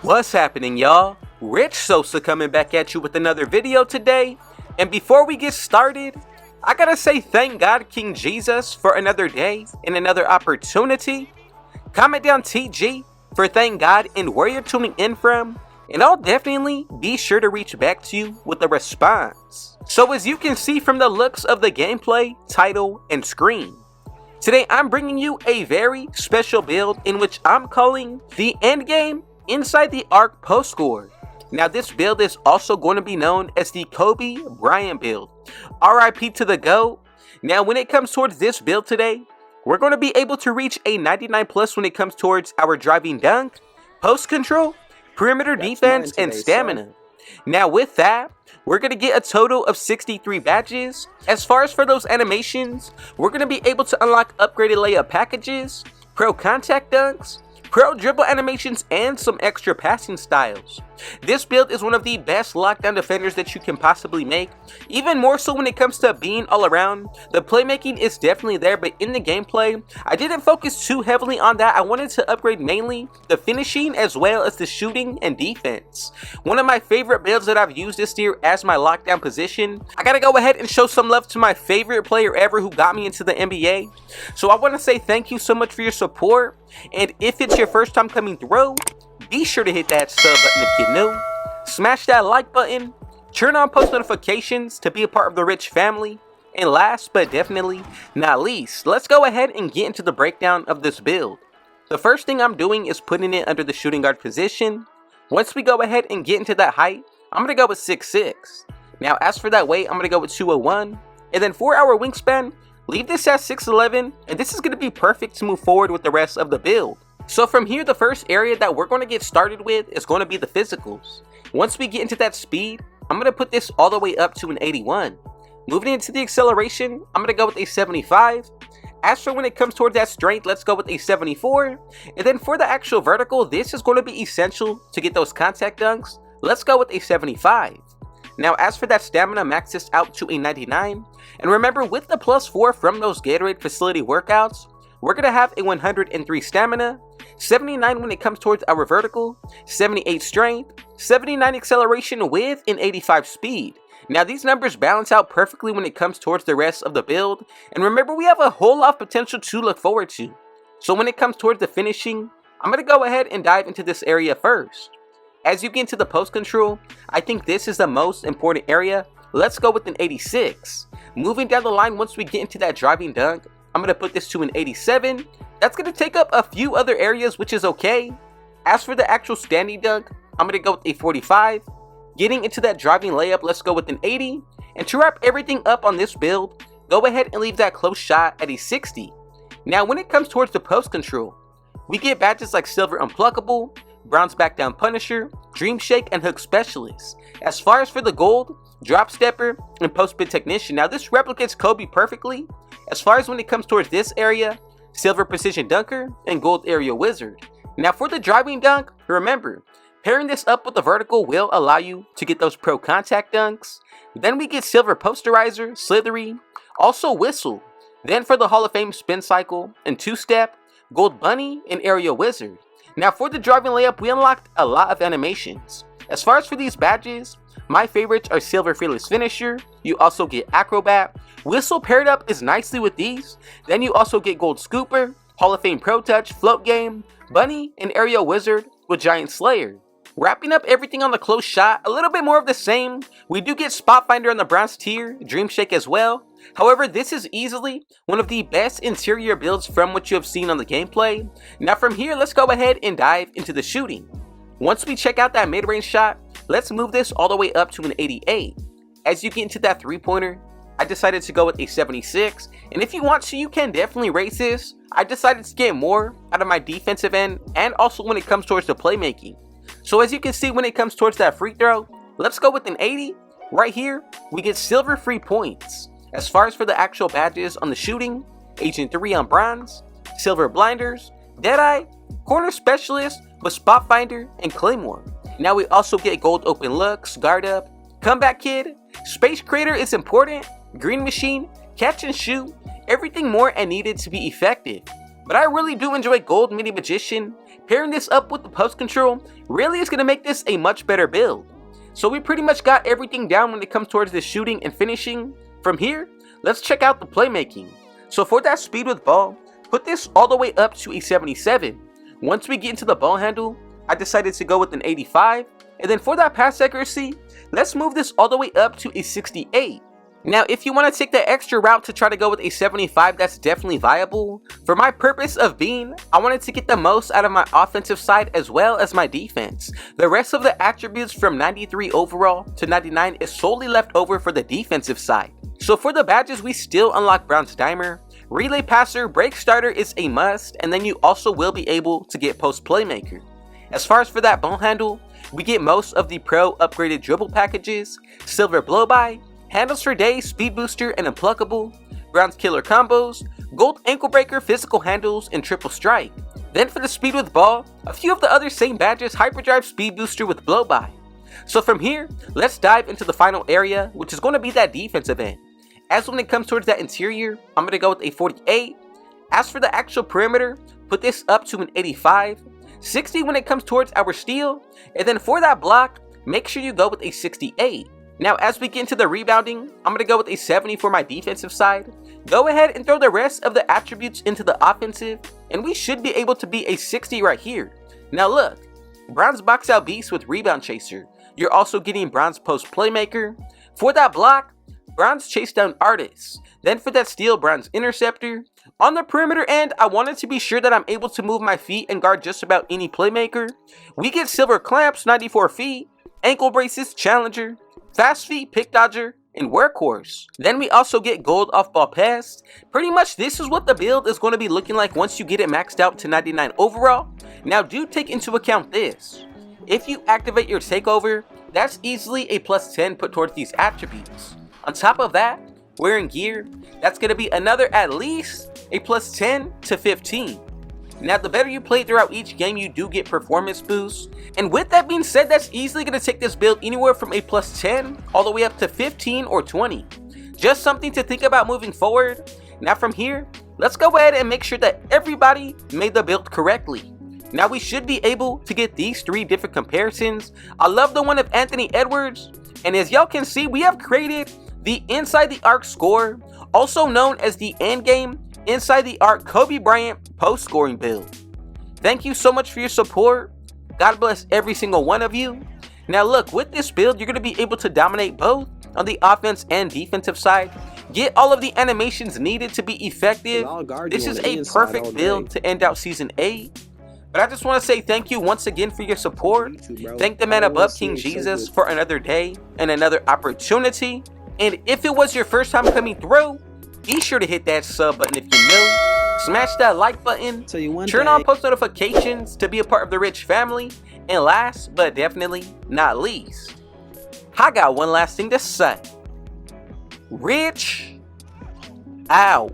What's happening, y'all? Rich Sosa coming back at you with another video today. And before we get started, I gotta say thank God King Jesus for another day and another opportunity. Comment down TG for thank God and where you're tuning in from, and I'll definitely be sure to reach back to you with a response. So as you can see from the looks of the gameplay, title, and screen, today I'm bringing you a very special build in which I'm calling the endgame inside the arc post score. Now this build is also going to be known as the Kobe Bryant build. RIP to the GOAT. Now when it comes towards this build today, we're going to be able to reach a 99 plus when it comes towards our driving dunk, post control, perimeter defense, and stamina. Now with that, we're going to get a total of 63 badges. As far as for those animations, we're going to be able to unlock upgraded layup packages, pro contact dunks, pro dribble animations, and some extra passing styles. This build is one of the best lockdown defenders that you can possibly make, even more so when it comes to being all around. The playmaking is definitely there, but in the gameplay, I didn't focus too heavily on that. I wanted to upgrade mainly the finishing as well as the shooting and defense. One of my favorite builds that I've used this year as my lockdown position. I gotta go ahead and show some love to my favorite player ever who got me into the NBA. So I want to say thank you so much for your support, and if it's your first time coming through, be sure to hit that sub button if you're new, smash that like button, turn on post notifications to be a part of the Rich family, and last but definitely not least, let's go ahead and get into the breakdown of this build. The first thing I'm doing is putting it under the shooting guard position. Once we go ahead and get into that height, I'm going to go with 6'6". Now as for that weight, I'm going to go with 201, and then for our wingspan, leave this at 6'11", and this is going to be perfect to move forward with the rest of the build. So from here, the first area that we're going to get started with is going to be the physicals. Once we get into that speed, I'm going to put this all the way up to an 81. Moving into the acceleration, I'm going to go with a 75. As for when it comes towards that strength, let's go with a 74. And then for the actual vertical, this is going to be essential to get those contact dunks. Let's go with a 75. Now as for that stamina, max this out to a 99. And remember, with the +4 from those Gatorade facility workouts, we're going to have a 103 stamina, 79 when it comes towards our vertical, 78 strength, 79 acceleration with an 85 speed. Now these numbers balance out perfectly when it comes towards the rest of the build, and remember, we have a whole lot of potential to look forward to. So when it comes towards the finishing, I'm going to go ahead and dive into this area first. As you get into the post control, I think this is the most important area. Let's go with an 86. Moving down the line, once we get into that driving dunk, I'm going to put this to an 87. That's going to take up a few other areas, which is okay. As for the actual standing dunk, I'm going to go with a 45. Getting into that driving layup, let's go with an 80. And to wrap everything up on this build, go ahead and leave that close shot at a 60. Now when it comes towards the post control, we get badges like Silver Unpluckable, Bronze Back Down Punisher, Dream Shake, and Hook Specialist. As far as for the gold, Drop Stepper, and Post Bid Technician. Now this replicates Kobe perfectly. As far as when it comes towards this area, Silver Precision Dunker, and Gold Area Wizard. Now for the driving dunk, remember, pairing this up with the vertical will allow you to get those pro contact dunks. Then we get Silver Posterizer, Slithery, also Whistle. Then for the Hall of Fame Spin Cycle and Two-Step, Gold Bunny, and Area Wizard. Now for the driving layup, we unlocked a lot of animations. As far as for these badges, my favorites are Silver Fearless Finisher, you also get Acrobat, Whistle paired up is nicely with these, then you also get Gold Scooper, Hall of Fame Pro Touch, Float Game, Bunny, and Area Wizard with Giant Slayer. Wrapping up everything on the close shot, a little bit more of the same. We do get Spot Finder on the bronze tier, Dream Shake as well. However, this is easily one of the best interior builds from what you have seen on the gameplay. Now from here, let's go ahead and dive into the shooting. Once we check out that mid-range shot, let's move this all the way up to an 88. As you get into that three-pointer, I decided to go with a 76, and if you want to, you can definitely raise this. I decided to get more out of my defensive end, and also when it comes towards the playmaking. So as you can see, when it comes towards that free throw, let's go with an 80. Right here, we get silver free points. As far as for the actual badges on the shooting, Agent 3 on bronze, Silver Blinders, Deadeye, Corner Specialist with Spot Finder, and Claymore. Now we also get Gold Open Looks, Guard Up, Comeback Kid, Space Creator is important, Green Machine, Catch and Shoot, everything more and needed to be effective. But I really do enjoy Gold Mini Magician, Pairing this up with the post control really is going to make this a much better build. So we pretty much got everything down when it comes towards the shooting and finishing. From here, let's check out the playmaking. So for that speed with ball, put this all the way up to a 77. Once we get into the ball handle, I decided to go with an 85. And then for that pass accuracy, let's move this all the way up to a 68. Now, if you want to take the extra route to try to go with a 75, that's definitely viable. For my purpose of being, I wanted to get the most out of my offensive side as well as my defense. The rest of the attributes from 93 overall to 99 is solely left over for the defensive side. So for the badges, we still unlock Bronze Dimer. Relay Passer, Break Starter is a must, and then you also will be able to get Post Playmaker. As far as for that ball handle, we get most of the Pro upgraded dribble packages, Silver Blow-By, Handles for Days, Speed Booster, and Unpluckable, Bronze Killer Combos, Gold Ankle Breaker, Physical Handles, and Triple Strike. Then for the speed with ball, a few of the other same badges, Hyperdrive, Speed Booster with Blow-By. So from here, let's dive into the final area, which is going to be that defensive end. As when it comes towards that interior, I'm going to go with a 48. As for the actual perimeter, put this up to an 85. 60 when it comes towards our steal, and then for that block, make sure you go with a 68. Now, as we get into the rebounding, I'm going to go with a 70 for my defensive side. Go ahead and throw the rest of the attributes into the offensive, and we should be able to be a 60 right here. Now look, Bronze Box Out Beast with Rebound Chaser. You're also getting Bronze Post Playmaker. For that block, Bronze Chase Down Artist. Then for that steal, Bronze Interceptor. On the perimeter end, I wanted to be sure that I'm able to move my feet and guard just about any playmaker. We get Silver Clamps, 94 feet, Ankle Braces, Challenger, Fast Feet, Pick Dodger, and Workhorse. Then we also get Gold Off-Ball Pass. Pretty much this is what the build is going to be looking like once you get it maxed out to 99 overall. Now do take into account this. If you activate your takeover, that's easily a plus 10 put towards these attributes. On top of that, wearing gear, that's going to be another at least a plus 10 to 15. Now, the better you play throughout each game, you do get performance boosts. And with that being said, that's easily going to take this build anywhere from a plus 10 all the way up to 15 or 20. Just something to think about moving forward. Now from here, let's go ahead and make sure that everybody made the build correctly. Now we should be able to get these 3 different comparisons. I love the one of Anthony Edwards. And as y'all can see, we have created the Inside the Arc score, also known as the Endgame Inside the Arc Kobe Bryant post scoring build. Thank you so much for your support. God bless every single one of you. Now look, with this build, you're going to be able to dominate both on the offense and defensive side. Get all of the animations needed to be effective. This is a perfect build to end out Season 8. But I just want to say thank you once again for your support. Thank the man above, King Jesus, for another day and another opportunity. And if it was your first time coming through, be sure to hit that sub button if you're new. Smash that like button. Turn on post notifications to be a part of the Rich family. And last but definitely not least, I got one last thing to say. Rich out.